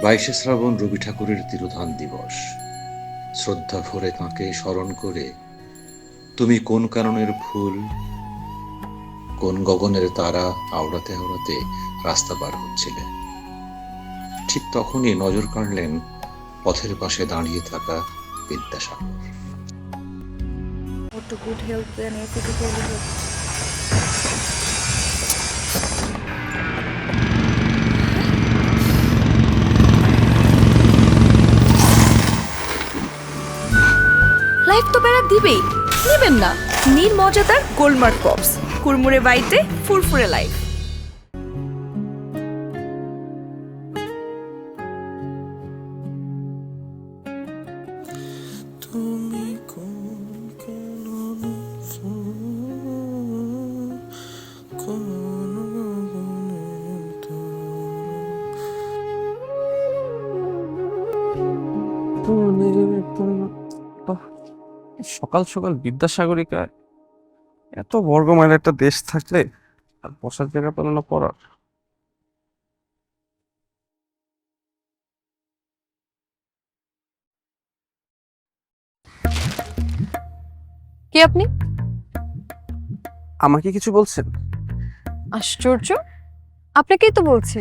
22শে শ্রাবণ রবি ঠাকুরের তিরোধান দিবস। শ্রদ্ধা ভরে তাঁকে স্মরণ করে তুমি কোন কাননের ফুল, কোন গগনের তারা আওড়াতে আওড়াতে রাস্তা পার হচ্ছিলে। ঠিক তখনই নজর কাড়লেন পথের পাশে দাঁড়িয়ে থাকা Vidyasagar. To good health and physically health. Life তো বেড়া দিবেই, নেবেন না নির্মজাদার গোলমার্ক পপস, কুরমুরে বাইটে ফুরফুরে লাইফ। সকাল সকাল বিদ্যাসাগরিকা, এত বর্গমাইল একটা দেশ থাকলে আর বসার জায়গা পেল না পড়ার। কে আপনি? আমাকে কিছু বলছেন? আশ্চর্য, আপনাকেই তো বলছি।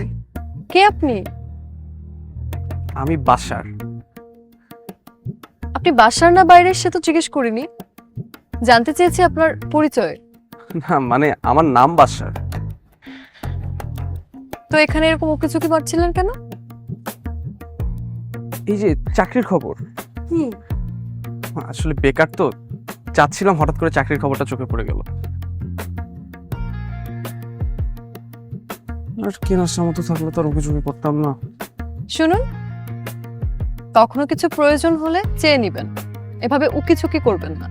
কে আপনি? আমি বাসার। আপনি বাসার না বাইরের সে তো জিজ্ঞেস করিনি, জানতে চেয়েছি আপনার পরিচয়। না মানে আমার নাম বাসার। তো এখানে এরকম উকিঝুঁকি মারছিলেন কেন? এই যে চাকরির খবর, হুম, আসলে বেকার তো, চাচ্ছিলাম, হঠাৎ করে চাকরির খবরটা চোখে পড়ে গেল। আর কেনার সামর্থ্য থাকলে তো আর উকিঝুঁকি করতাম না। শুনুন, কখনো কিছু প্রয়োজন হলে চেয়ে নিবেন, এভাবে উকিঝুঁকি করবেন না।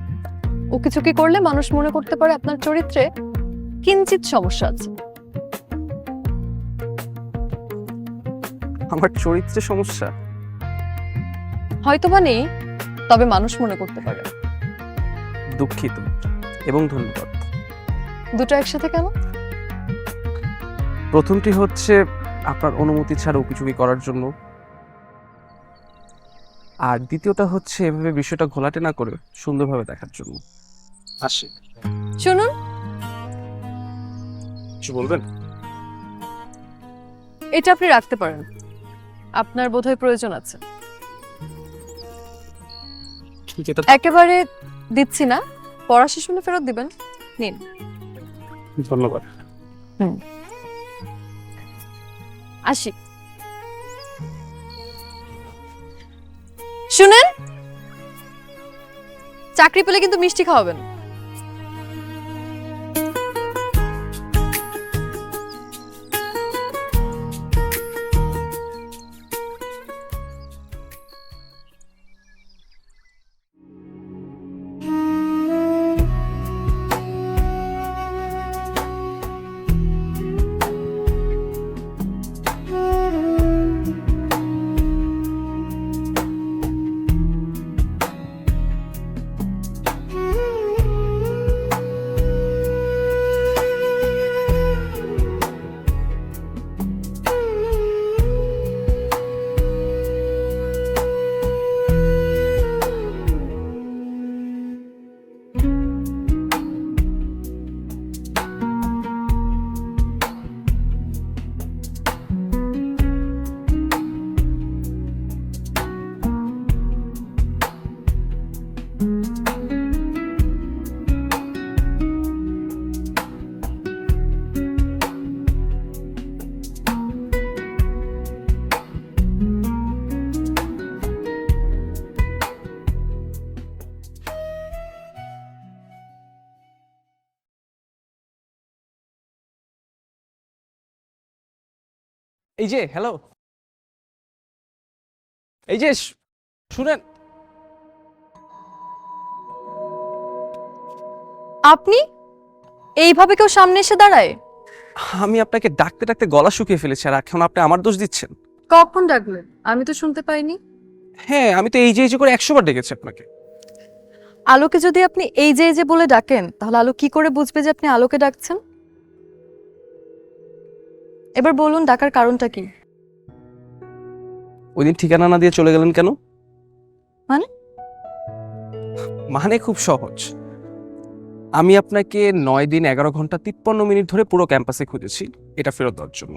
উকিঝুঁকি করলে মানুষ মনে করতে পারে আপনার চরিত্রে কিঞ্চিত সমস্যা আছে। আমার চরিত্রে সমস্যা? হয়তোবা নেই, তবে মানুষ মনে করতে পারে। দুঃখিত এবং ধন্যবাদ। দুটো একসাথে কেন? প্রথমটি হচ্ছে আপনার অনুমতি ছাড়া উকিঝুঁকি করার জন্য, আর দ্বিতীয়টা হচ্ছে এভাবে বিষয়টা ঘোলাটে না করে সুন্দরভাবে দেখার জন্য। আসি। শুনুন, কিছু বলবেন? এটা আপনি রাখতে পারেন, আপনার বোধহয় প্রয়োজন আছে। ঠিক, এটা একেবারে দিচ্ছি না, পড়া শেষ হলে ফেরত দিবেন। নিন। ধন্যবাদ। আসি। শুনেন, চাকরি পেলে কিন্তু মিষ্টি খাওয়াবেন। এই যে হ্যালো, এই যে শুনেন। আপনি এইভাবে কেউ সামনে এসে দাঁড়ায়? আমি আপনাকে ডাকতে ডাকতে গলা শুকিয়ে ফেলেছি, আর এখন আপনি আমার দোষ দিচ্ছেন। কখন ডাকলেন? আমি তো শুনতে পাইনি। হ্যাঁ, আমি তো এই যে করে 100 বার ডেকেছি আপনাকে। আলোকে যদি আপনি এই যে বলে ডাকেন, তাহলে আলো কি করে বুঝবে যে আপনি আলোকে ডাকছেন? এবার বলুন, ডাকার কারণটা কি? ওই দিন ঠিকানা না দিয়ে চলে গেলেন কেন? মানে? মানে খুব সহজ। আমি আপনাকে 9 দিন 11 ঘন্টা 53 মিনিট ধরে পুরো ক্যাম্পাসে খুঁজেছি এটা ফেরত দেওয়ার জন্য।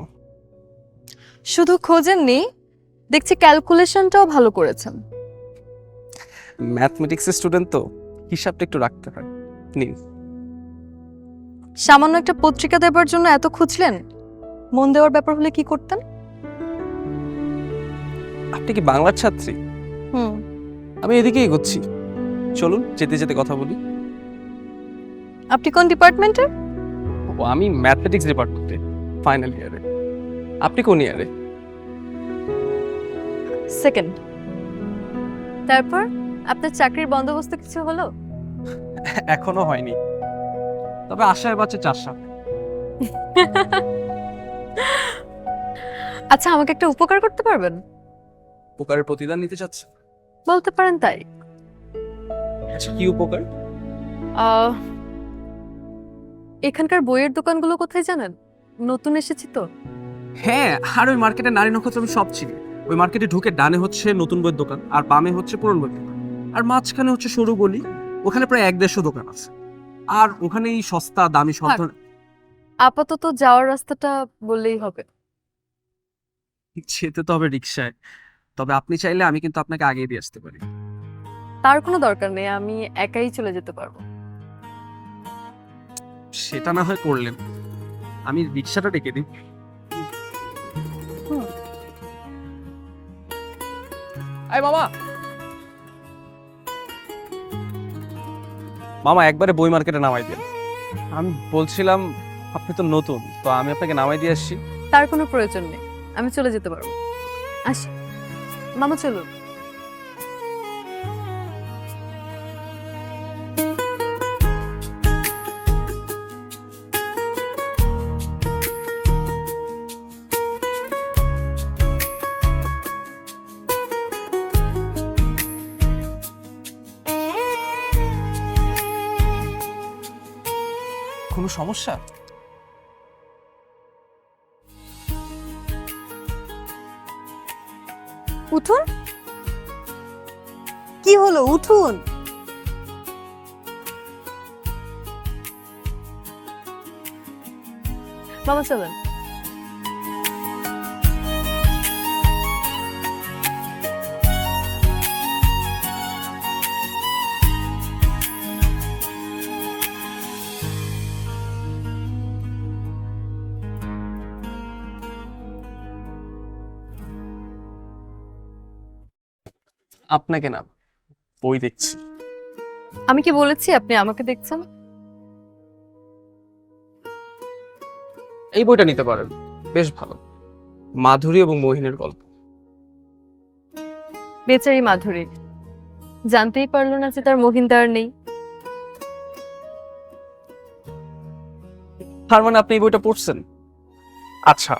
শুধু খোঁজেননি, দেখছি ক্যালকুলেশনটাও ভালো করেছেন। ম্যাথমেটিক্সের স্টুডেন্ট তো, হিসাবটা একটু রাখতে হয়। নিন। সামান্য একটা পত্রিকা দেবার জন্য এত খুঁজলেন, মন দেওয়ার ব্যাপার হলে কি করতেন? আপনি কি বাংলার ছাত্রী? হুম। আমি এদিকেই এগোচ্ছি, চলুন যেতে যেতে কথা বলি। আপনি কোন ডিপার্টমেন্টের? ও, আমি ম্যাথমেটিক্স ডিপার্টমেন্টে ফাইনাল ইয়ারে। আপনি কোন ইয়ারে? সেকেন্ড। তারপর আপনার চাকরির বন্দোবস্ত কিছু হলো? এখনো হয়নি, তবে আশায় বাঁচে চাষা। আচ্ছা, আমাকে একটা উপকার করতে পারবেন? উপকারের প্রতিদান নিতে চাচ্ছে? বলতে পারেন তাই। আচ্ছা, কি উপকার? আহ, এখানকার বইয়ের দোকানগুলো কোথায় জানেন? নতুন এসেছি তো। হ্যাঁ, আর ওই মার্কেটে নারী নক্ষত্র আমি সব চিনি। ওই মার্কেটে ঢুকে ডানে হচ্ছে নতুন বইয়ের দোকান, আর বামে হচ্ছে পুরনো বইয়ের দোকান, আর মাঝখানে হচ্ছে সরু গলি। ওখানে প্রায় 150 দোকান আছে, আর ওখানেই সস্তা দামি সব থাক। ধরনের। আপাতত যাওয়ার রাস্তাটা বললেই হবে। যেতে তো হবে রিক্সায়, তবে আপনি চাইলে আমি কিন্তু আপনাকে আগে দিয়ে আসতে পারি। তার কোনো দরকার নেই, আমি একাই চলে যেতে পারবো। সেটা না হয় করলেন, আমি রিক্সাটা ডেকে দিই। হুম। আয় মামা। মামা একবারে বই মার্কেটে নামাই দেন। আমি বলছিলাম আপনি তো নতুন, তো আমি আপনাকে নামাই দিয়ে আসছি। তার কোনো প্রয়োজন নেই, আমি চলে যেতে পারবো। আসি মামা, চলুন। কোনো সমস্যা? উঠুন। কি হলো, উঠুন। মামা চলেন। আপনাকে না, বই দেখছি। আমি কি বলেছি আপনি আমাকে দেখছেন? এই বইটা নিতে পারেন, বেশ ভালো। মাধুরী এবং মোহিনীর গল্প। বেচারি মাধুরী জানতেই পারলো না যে তার মহিন্দার নেই। তার মানে আপনি এই বইটা পড়ছেন? আচ্ছা,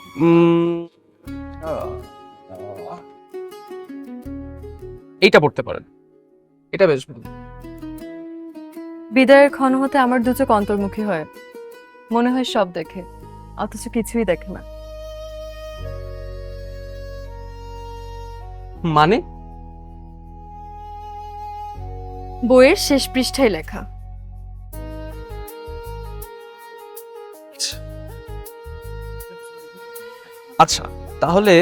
এইটা পড়তে পারেন, এটা বেশ ভালো। বিদায়ের ক্ষণ হতে আমার দু চোখ অন্তর্মুখী হয়, মনে হয় সব দেখে, অথচ কিছুই দেখে না। মানে? বইয়ের শেষ পৃষ্ঠায় লেখা। আচ্ছা, তাহলে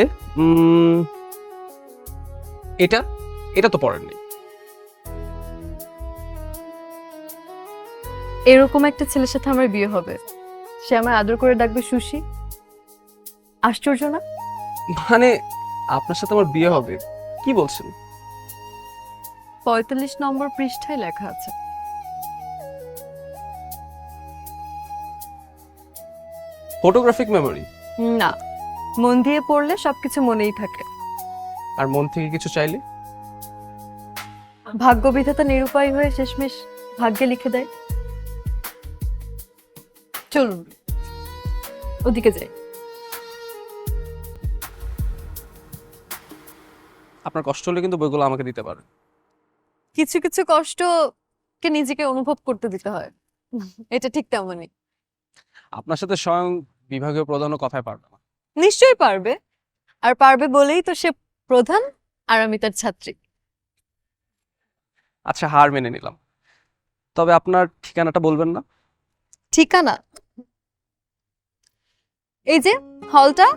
এটা এটা তো পড়েননি। এরকম একটা ছেলের সাথে আমার বিয়ে হবে, সে আমার আদর করে ডাকবে সুশি। আশ্চর্য না? মানে আপনার সাথে আমার বিয়ে হবে? কি বলছেন? 45 নম্বর পৃষ্ঠায় লেখা আছে। Photographic memory? না, মন দিয়ে পড়লে সবকিছু মনেই থাকে। আর মন থেকে কিছু চাইলে? ভাগ্য বিধাতা নিরুপায় হয়ে শেষমেশ ভাগ্যে লিখে দেয়। চলুন ওদিকে যাই। আপনার কষ্ট হলে কিন্তু বইগুলো আমাকে দিতে পারেন। কিছু কিছু কষ্টকে নিজেকে অনুভব করতে দিতে হয়, এটা ঠিক তেমনই। আপনার সাথে স্বয়ং বিভাগীয় প্রধানও কথায় পারবে না। নিশ্চয়ই পারবে, আর পারবে বলেই তো সে প্রধান আর আমি তার ছাত্রী। আচ্ছা, হার মেনে নিলাম। তবে আপনার ঠিকানাটা বলবেন না? ঠিকানা এই যে হলটা,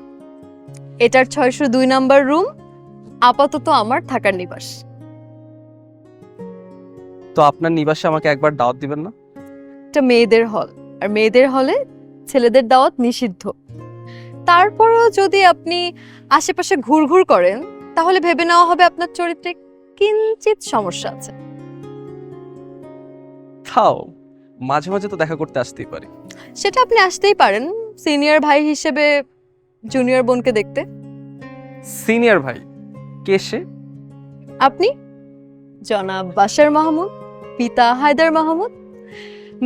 এটার 602 নাম্বার রুম, আপাতত আমার থাকার নিবাস। তো আপনার নিবাসে আমাকে একবার দাওয়াত দিবেন না? এটা মেয়েদের হল, আর মেয়েদের হলে ছেলেদের দাওয়াত নিষিদ্ধ। তারপরেও যদি আপনি আশেপাশে ঘুরঘুর করেন তাহলে ভেবে নেওয়া হবে আপনার চরিত্রে কিঞ্চিত সমস্যা আছে। তাও মাঝে মাঝে তো দেখা করতে আসতেই পারি। সেটা আপনি আসতেই পারেন সিনিয়র ভাই হিসেবে জুনিয়র বোনকে দেখতে। সিনিয়র ভাই? কে সে? আপনি জনাব বাশার মাহমুদ, পিতা হায়দার মাহমুদ,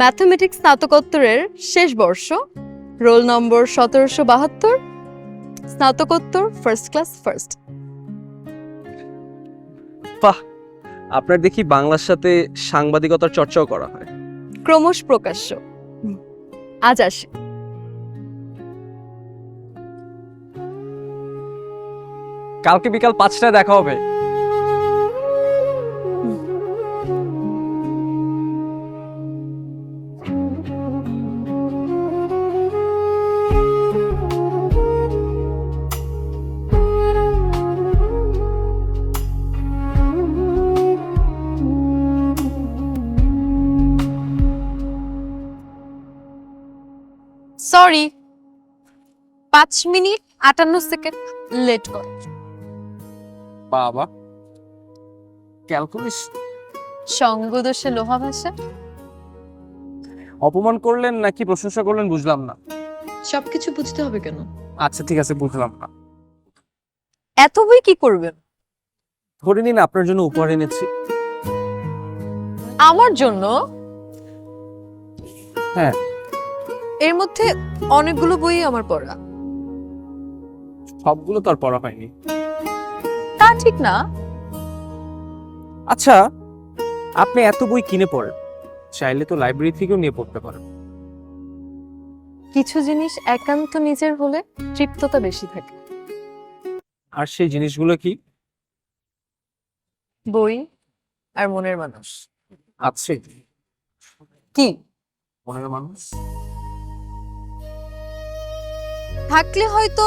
ম্যাথমেটিক্স স্নাতকোত্তরের শেষ বর্ষ, রোল নম্বর 1772, স্নাতকোত্তর ফার্স্ট ক্লাস ফার্স্ট। বাহ, আপনার দেখি বাংলার সাথে সাংবাদিকতার চর্চাও করা হয়। ক্রমশ প্রকাশ্য। আজ আসি। কালকে বিকাল 5টায় দেখা হবে। সরি, 5 মিনিট 58 সেকেন্ড লেট কর। বাবা, ক্যালকুলেশ। সঙ্গদোষে লোহা ভাষা। অপমান করলেন নাকি প্রশংসা করলেন বুঝলাম না। সবকিছু বুঝতে হবে কেন? আচ্ছা ঠিক আছে, বুঝলাম না। এত বই কি করবেন? ধরে নিন আপনার জন্য উপহার এনেছি। আমার জন্য? হ্যাঁ। এর মধ্যে অনেকগুলো বই আমার পড়া। সবগুলো তো আর পড়া হয়নি। তা ঠিক না। আচ্ছা, আপনি এত বই কিনে পড়েন, চাইলে তো লাইব্রেরি থেকেও নিয়ে পড়তে পারেন। কিছু জিনিস একান্ত নিজের হলে তৃপ্ততা বেশি থাকে। আর সেই জিনিসগুলো কি? বই আর মনের মানুষ। আছে কি? মনের মানুষ থাকলে হয়তো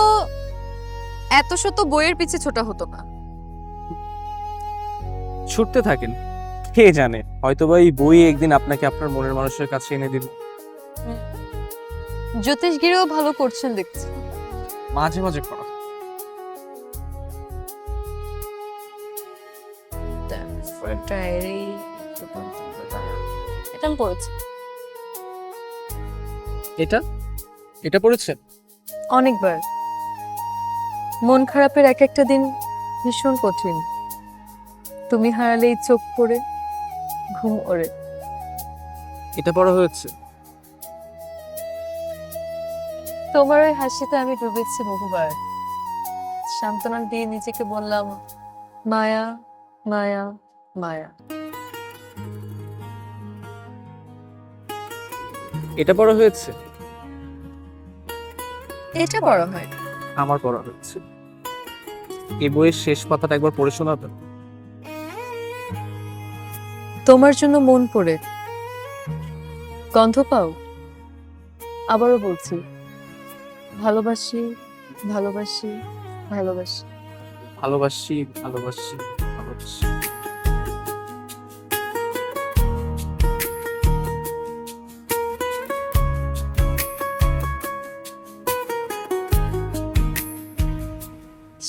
এত শত বইয়ের পিছে ছোটা হতো না। ছুটতে থাকেন, কে জানে হয়তোবা এই বই একদিন আপনাকে আপনার মনের মানুষের কাছে এনে দিল। জ্যোতিষগিরিও ভালো করছেন দেখছি। মাঝে মাঝে পড়া। এটা আমি পড়েছি। এটা এটা পড়েছেন? অনেকবার। মন খারাপের এক একটা দিন ভীষণ কঠিন। তুমি হারালেই চোখ পড়ে, ঘুম ওড়ে। এটা পড়া হয়েছে? তোমার ওই হাসিতে আমি ডুবেছি বহুবার। সান্ত্বনা দিয়ে নিজেকে বললাম, মায়া মায়া মায়া। এটা পড়া হয়েছে? এটা পড়া হয়। আমার পড়া হয়েছে। এই বইয়ের শেষ পাতাটা একবার পড়ে শোনাবেন? তোমার জন্য মন পড়ে গন্ধ পাও। আবারও বলছি, ভালোবাসি ভালোবাসি ভালোবাসি। ভালোবাসি ভালোবাসি ভালোবাসি।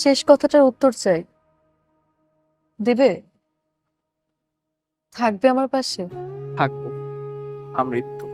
শেষ কথাটার উত্তর চাই। দেবে? থাকবে আমার পাশে? থাকবো আমৃত্যু।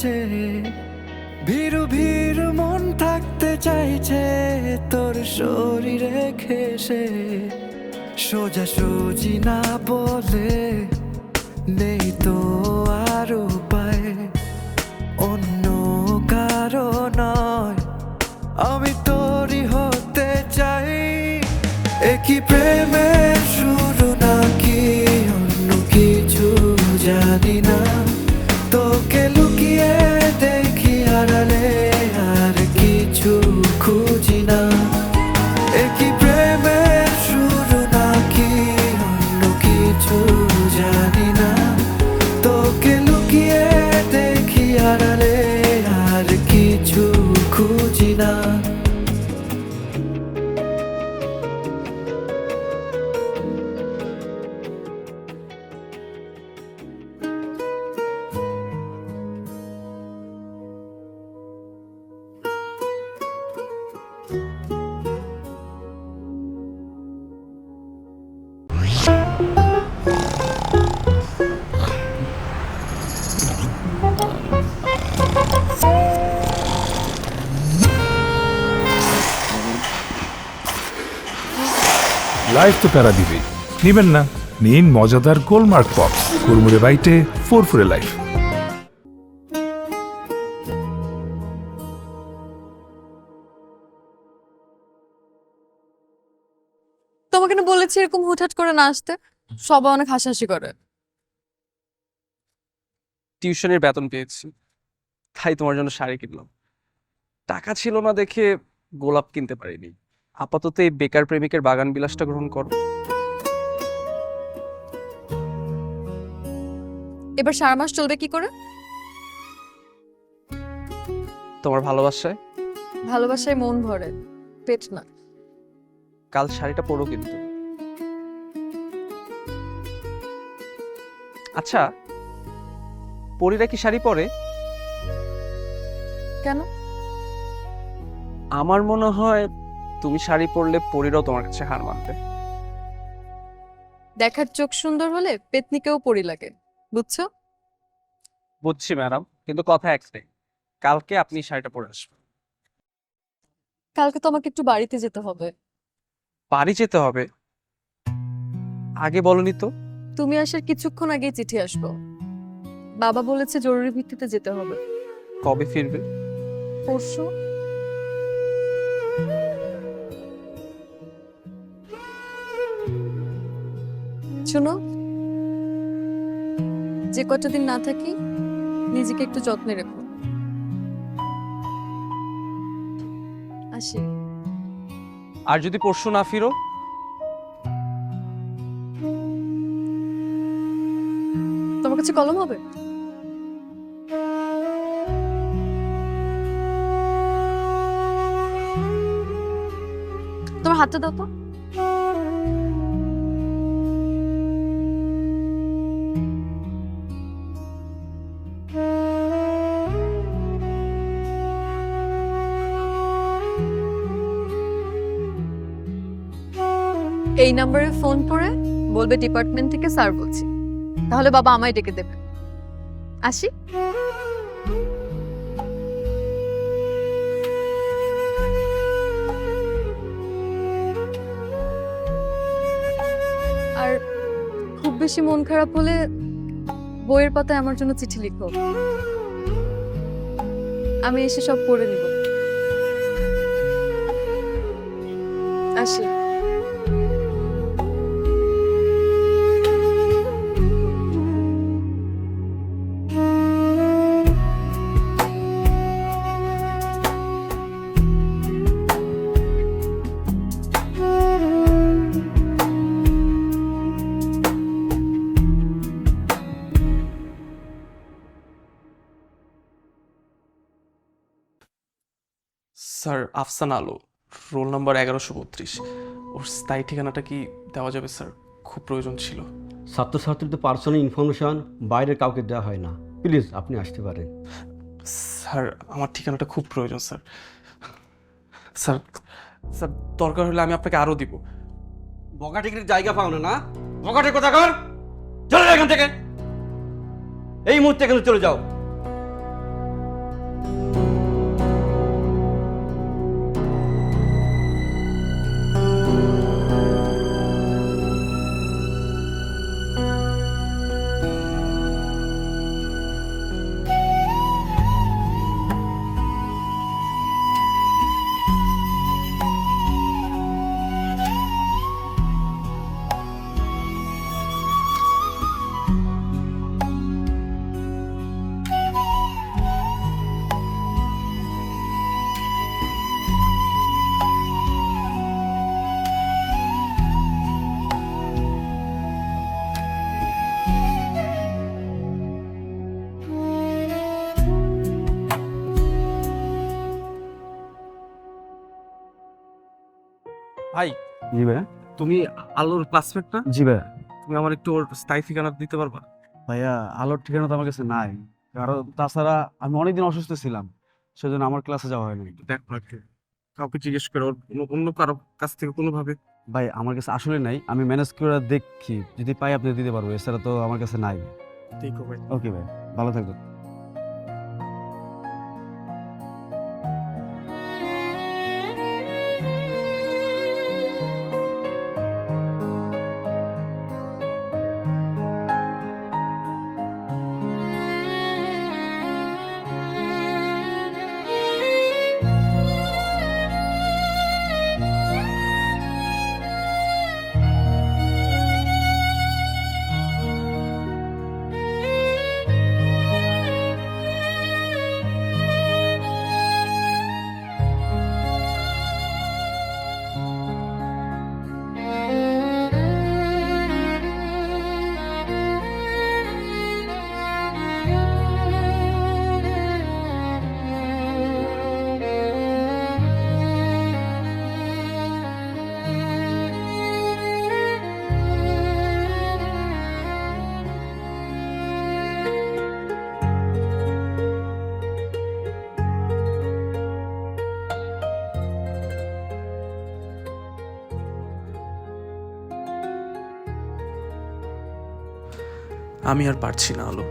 নাচে, ভীরু ভীরু মন থাকতে চাইছে তোর শরীরে ঘেঁষে। সোজা সুজি না বলে নেই তো আর উপায়, অন্য কারো নয় আমি তোরই হতে চাই। একই প্রেমের শুরু নাকি অন্য কিছু জানি না, তোকে লুকিয়ে দেখি আড়ালে আর কিছু খুঁজি না। একই প্রেমের শুরু নাকি অন্য কিছু জানি না, তোকে লুকিয়ে দেখি আড়ালে আর কিছু খুঁজি না। লাইফ তো প্যারা দিবেই, নিবেন না? নিন মজাদার গোলমার্ক পপস, কুরমুরে বাইটে ফুরফুরে লাইফ। তোমাকে না বলেছি এরকম হুটহাট করে না আসতে, সবাই অনেক হাসাহাসি করে। টিউশনের বেতন পেয়েছি, তাই তোমার জন্য শাড়ি কিনলাম। টাকা ছিল না দেখে গোলাপ কিনতে পারিনি। আপাতত এই বেকার প্রেমিকের বাগান বিলাসটা গ্রহণ করো। এবার 4 মাস চলবে কি করে? তোমার ভালোবাসায়। ভালোবাসায় মন ভরে, পেট না। কাল শাড়িটা পরো কিন্তু। আচ্ছা, পরীরা কি শাড়ি পরে? কেন? আমার মনে হয় তুমি শাড়ি পরলে পরীরাও তোমার কাছে হার মানবে। দেখার চোখ সুন্দর হলে পেতনিকেও পরি লাগে, বুঝছো? বুঝছি ম্যাডাম, কিন্তু কথা একটাই, কালকে আপনি শাড়িটা পরে আসবেন। কালকে তো আমাকে একটু বাড়িতে যেতে হবে। বাড়ি যেতে হবে? আগে বলনি তো। তুমি আসার কিছুক্ষণ আগেই চিঠি আসবো। বাবা বলেছে জরুরি ভিত্তিতে যেতে হবে। কবে ফিরবে? পরশু। শোনো, যে কটা দিন না থাকি নিজেকে একটু যত্নে রেখো। আসি। আর যদি পরশু না ফিরো? তোমার কাছে কলম হবে? তোমার হাতটা দাও তো। এই নাম্বারে ফোন করে বলবে ডিপার্টমেন্ট থেকে স্যার বলছি, তাহলে বাবা আমায় ডেকে দেবে। আসি। আর খুব বেশি মন খারাপ হলে বইয়ের পাতায় আমার জন্য চিঠি লিখো, আমি এসে সব পড়ে নিব। আসি। স্যার, আফসান আলো, রোল নাম্বার 1132। ওর স্থায়ী ঠিকানাটা কি দেওয়া যাবে স্যার? খুব প্রয়োজন ছিল। ছাত্রছাত্রীদের পার্সোনাল ইনফরমেশন বাইরের কাউকে দেওয়া হয় না। প্লিজ আপনি আসতে পারেন। স্যার, আমার ঠিকানাটা খুব প্রয়োজন স্যার। স্যার স্যার দরকার হলে আমি আপনাকে আরও দিব। বগাটির জায়গা পাও না, না? বগাটির কথা কর, চলে যাও এখান থেকে, এই মুহূর্তে এখানে চলে যাও। ভাই জি ভাই। তুমি আলোর ক্লাসমেট না? জি ভাই। তুমি আমার একটু ওর স্থায়ী ঠিকানা দিতে পারবা? ভাইয়া আলোর ঠিকানা তো আমার কাছে নাই, কারণ তাছাড়া আমি অনেকদিন অসুস্থ ছিলাম, সেজন্য আমার ক্লাসে যাওয়া হয়নি। দেখো একটু, কাউকে জিজ্ঞেস করো, ওর অন্য কারো কাছ থেকে কোনোভাবে। ভাই আমার কাছে আসলে নাই, আমি ম্যানেজ করে দেখি, যদি পাই আপনি দিতে পারবো, এছাড়া তো আমার কাছে নাই। দেখো ভাই। ওকে ভাই, ভালো থাকবেন। আমি আর পারছি না আলো,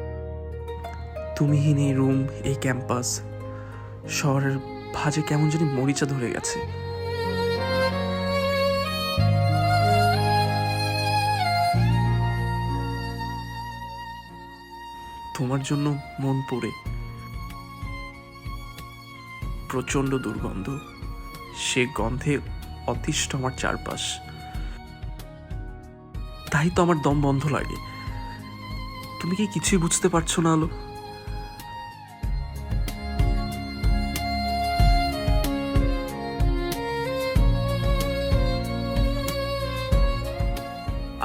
তুমিহীন এই রুম, এই ক্যাম্পাস, শহরের ভাঁজে কেমন জানি মরিচা ধরে গেছে। তোমার জন্য মন পড়ে, প্রচন্ড দুর্গন্ধ, সে গন্ধে অতিষ্ঠ আমার চারপাশ। তাই তো আমার দম বন্ধ লাগে। তুমি কি কিছুই বুঝতে পারছো না আলো?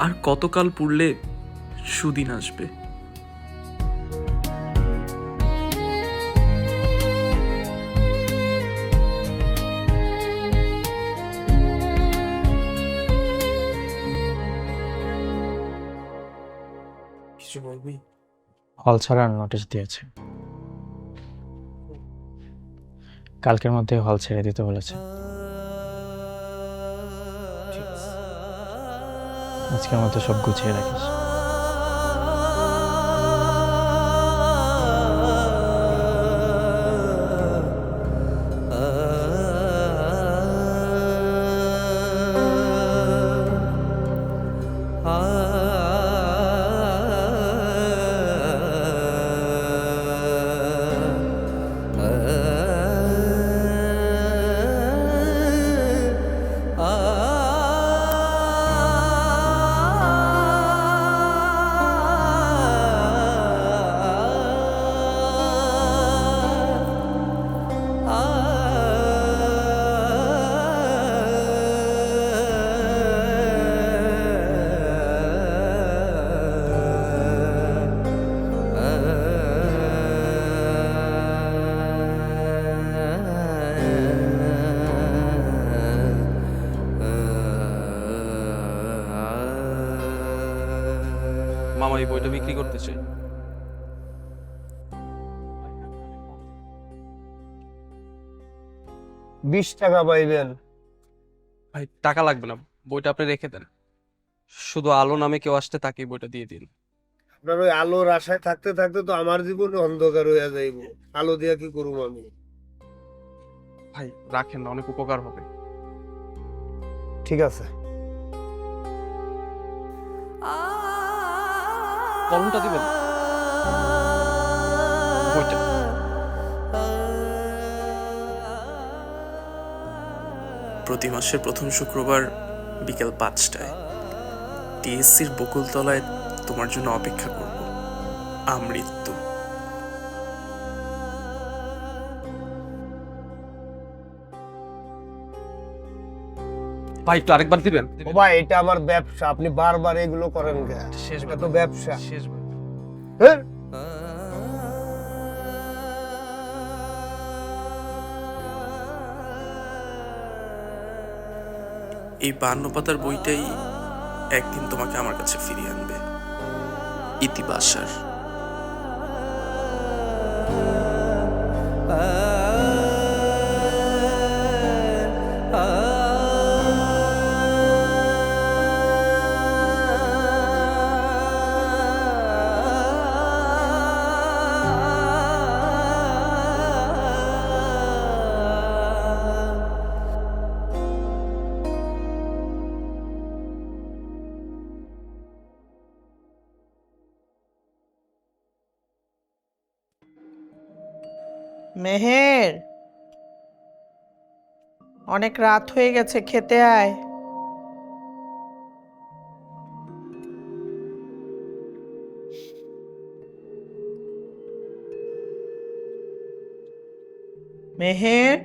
আর কতকাল পুড়লে সুদিন আসবে? কিছু বলবি? হল ছাড়ার নোটিশ দিয়েছে, কালকের মধ্যে হল ছেড়ে দিতে বলেছে। আজকের মধ্যে সব গুছিয়ে রাখিস। মামা এই বইটা বিক্রি করতে চাই। টাকা পাইবেন। ভাই টাকা লাগবে না, বইটা আপনি রেখে দেন। শুধু আলো নামে কেউ আসতে তাকে বইটা দিয়ে দিন। আপনার ওই আলোর আশায় থাকতে থাকতে তো আমার জীবন অন্ধকার হয়ে যাইব। আলো দিয়া কি করুম আমি? ভাই রাখেন না, অনেক উপকার হবে। ঠিক আছে। কলমটা দিবেন? বইটা। প্রতি মাসের প্রথম শুক্রবার বিকেল 5টায় টিএসসির বকুলতলায় তোমার জন্য অপেক্ষা করব। আমৃত্যু। ভাই একটু আরেকবার দিবেন? ও ভাই, এটা আমার ব্যবসা, আপনি বারবার এগুলো করেন কেন? শেষ এটা তো ব্যবসা। শেষ হ্যাঁ? এই 52 পাতার বইটাই একদিন তোমাকে আমার কাছে ফিরিয়ে আনবে। ইতিবাসার। মেহের, অনেক রাত হয়ে গেছে, খেতে আয়। মেহের,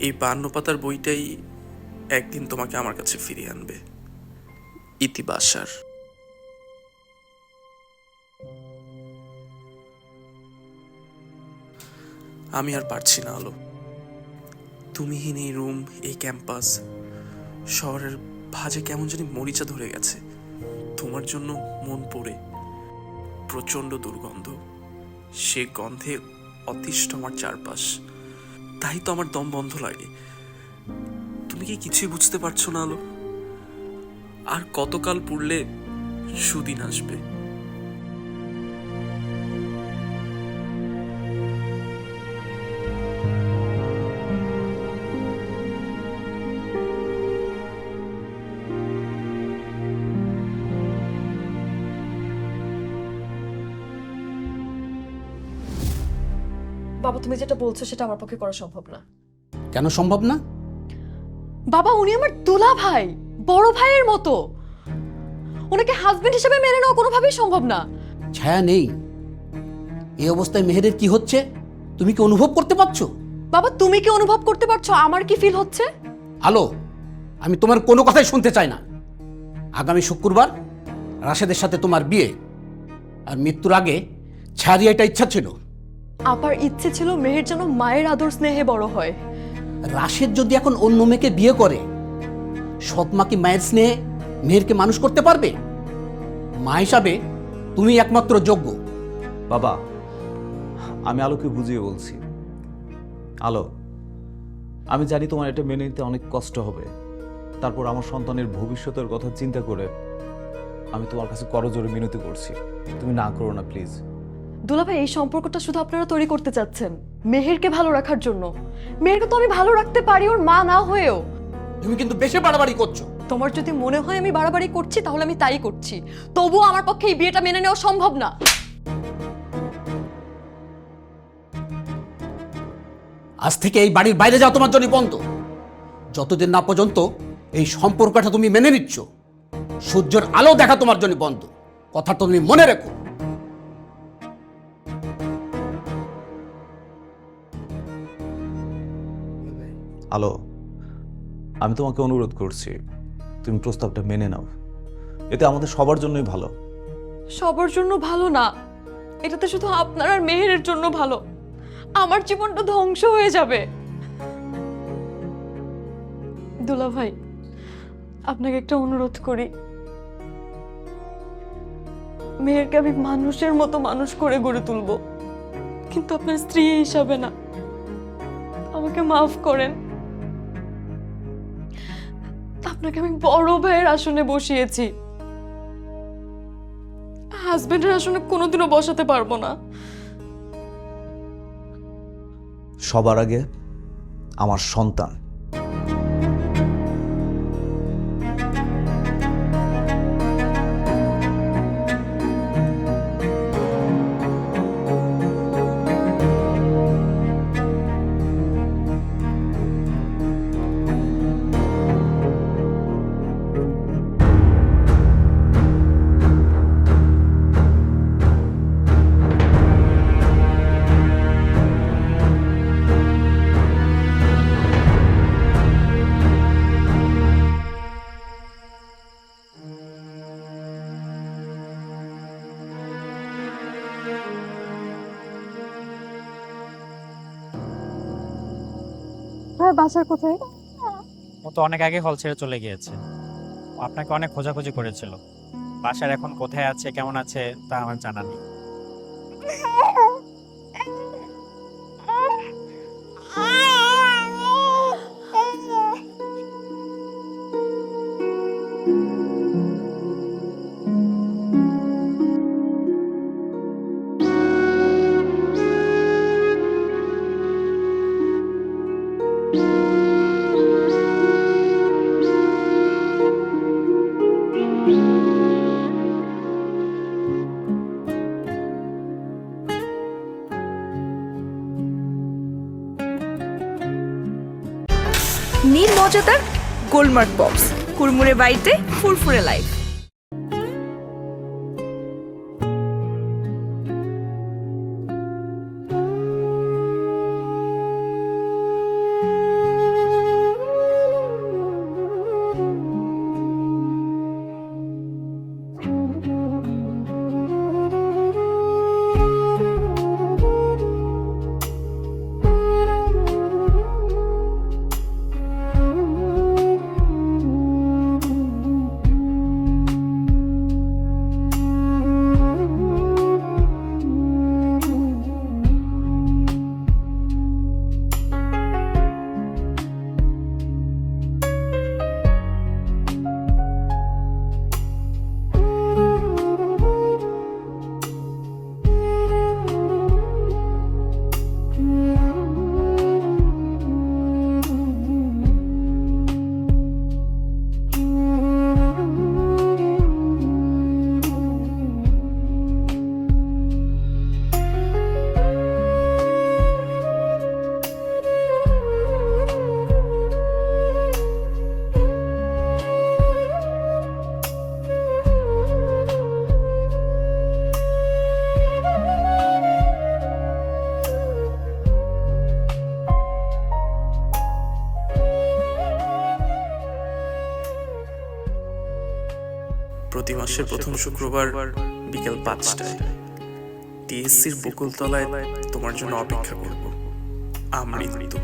এই 52 পাতার বইটাই একদিন তোমাকে আমার কাছে ফিরিয়ে আনবে। ইতিবাসার। আমি আর পারছি না আলো। তুমিহীন এই রুম, এই ক্যাম্পাস, শহরের ভাজে কেমন জানি মরিচা ধরে গেছে। তোমার জন্য মন পড়ে, প্রচণ্ড দুর্গন্ধ। সে গন্ধে অতিষ্ঠ আমার চারপাশ। তাই তো আমার দম বন্ধ লাগে। তুমি কি কিছুই বুঝতে পারছো না আলো? আর কতকাল পুড়লে সুদিন আসবে? বাবা, তুমি যেটা বলছো সেটা আমার পক্ষে করা সম্ভব না। কেন সম্ভব না? বাবা, উনি আমার দুলা ভাই, বড় ভাইয়ের মতো। ওনাকে হাজবেন্ড হিসেবে মেনে নেওয়া কোনোভাবেই সম্ভব না। ছায়া নেই। এই অবস্থায় মেহেরের কি হচ্ছে তুমি কি অনুভব করতে পারছো? বাবা, তুমি কি অনুভব করতে পারছো আমার কি ফিল হচ্ছে? আলো, আমি তোমার কোনো কথাই শুনতে চাই না। আগামী শুক্রবার রাশেদের সাথে তোমার বিয়ে, আর মৃত্যুর আগে ছাড়িয়ে এটা ইচ্ছা ছিল। আপার ইচ্ছে ছিল মেহের যেন মায়ের আদর স্নেহে বড় হয়। রাশেদ যদি এখন অন্য মেয়েকে বিয়ে করে, সৎ মা কি মায়ের স্নেহে মেহেরকে মানুষ করতে পারবে? মা হিসাবে তুমি একমাত্র যোগ্য। বাবা, আমি আলোকে বুঝিয়ে বলছি। আলো, আমি জানি তোমার এটা মেনে নিতে অনেক কষ্ট হবে। তারপর আমার সন্তানের ভবিষ্যতের কথা চিন্তা করে আমি তোমার কাছে করজোরে মিনতি করছি, তুমি না করো না প্লিজ। দুলাভাই, এই সম্পর্কটা শুধু আপনারা তৈরি করতে চাচ্ছেন মেহেরকে ভালো রাখার জন্য। মেহেরকে তো আমি ভালো রাখতে পারি ওর মা না হয়েও। তুমি কিন্তু বেশি বাড়াবাড়ি করছো। তোমার যদি মনে হয় আমি বাড়াবাড়ি করছি তাহলে আমি তাই করছি, তবুও আমার পক্ষে এই বিয়েটা মেনে নেওয়া সম্ভব না। আজ থেকে এই বাড়ির বাইরে যাও, তোমার জন্য বন্ধ। যতদিন না পর্যন্ত এই সম্পর্কটা তুমি মেনে নিচ্ছ, সূর্যের আলো দেখা তোমার জন্য বন্ধ। কথা তুমি মনে রেখো। আলো, আমি তোমাকে অনুরোধ করছি, তুমি প্রস্তাবটা মেনে নাও। এতে আমাদের সবার জন্যই ভালো। সবার জন্য ভালো না, এটাতে শুধু আপনার আর মেহেরের জন্য ভালো। আমার জীবনটা ধ্বংস হয়ে যাবে। দুলাভাই, আপনাকে একটা অনুরোধ করি, মেহেরকে আমি মানুষের মতো মানুষ করে গড়ে তুলবো, কিন্তু আপনার স্ত্রী হিসাবে না। আমাকে মাফ করেন। আপনাকে আমি বড় ভাইয়ের আসনে বসিয়েছি, হাজবেন্ডের আসনে কোনোদিনও বসাতে পারবো না। সবার আগে আমার সন্তান। কোথায়, বাসার কোথায়? ও তো অনেক আগে হল ছেড়ে চলে গিয়েছে। ও আপনাকে অনেক খোঁজাখুঁজি করেছিল। বাসার এখন কোথায় আছে, কেমন আছে তা আমার জানা নেই। নীল মজাদার গোলমার্ক বক্স, কুড়মুড়ে বাইটে ফুরফুরে লাইফ। প্রতি মাসের প্রথম শুক্রবার বিকেল 5টায় টিএসসির বকুলতলায় তোমার জন্য অপেক্ষা করব। আমৃত্যু।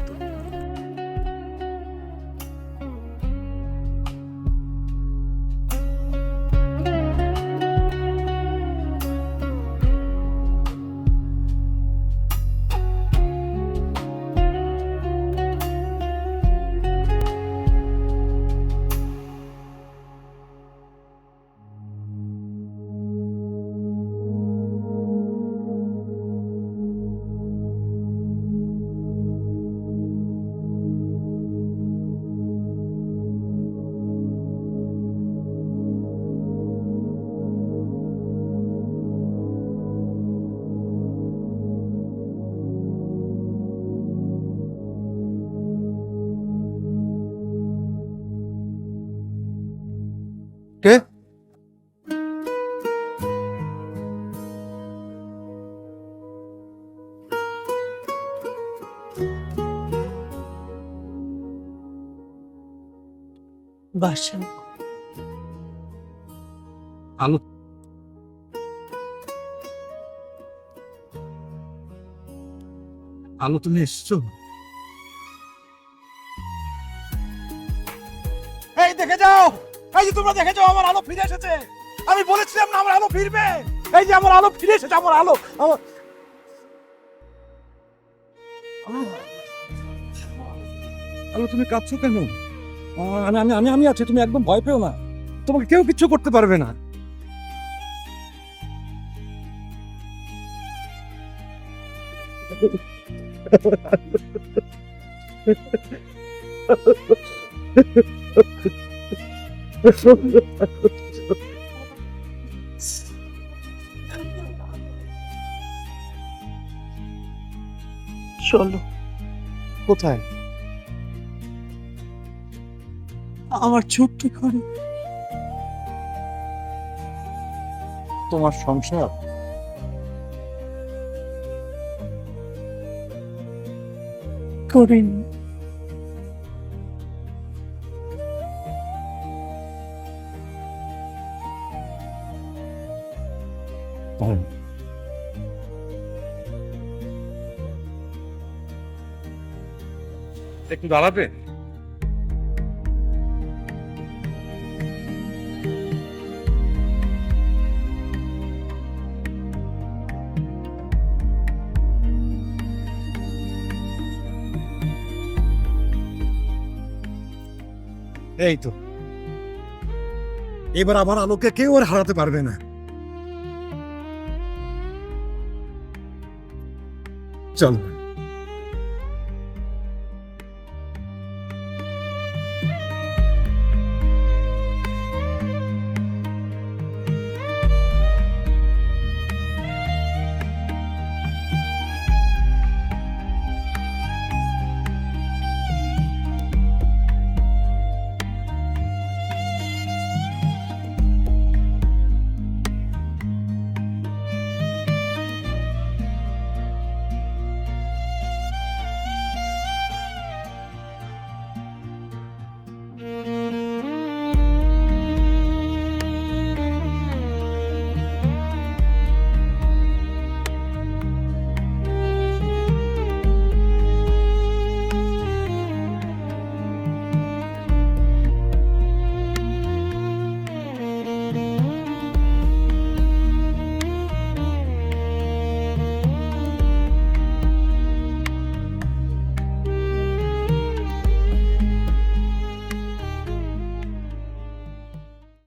কে? বাসা আলো, আলো তুমি এসছো? এই দেখে যাও, এই যে তোমরা দেখে যাও, আমার আলো ফিরে এসেছে। আমি বলেছিলাম না আমার আলো ফিরবে। এই যে আমার আলো ফিরে এসেছে, আমার আলো। আলো তুমি কাঁদছো কেন? আমি আমি আমি আমি আছি, তুমি একদম ভয় পেও না। তোমাকে কেউ কিচ্ছু করতে পারবে না। চলো। কোথায়? আমার ছোট্ট ঘরে। তোমার সংসার? করিনি। একটু দাঁড়াবে? এই তো, এবার আমার আলোকে কেউ আর হারাতে পারবে না। চল।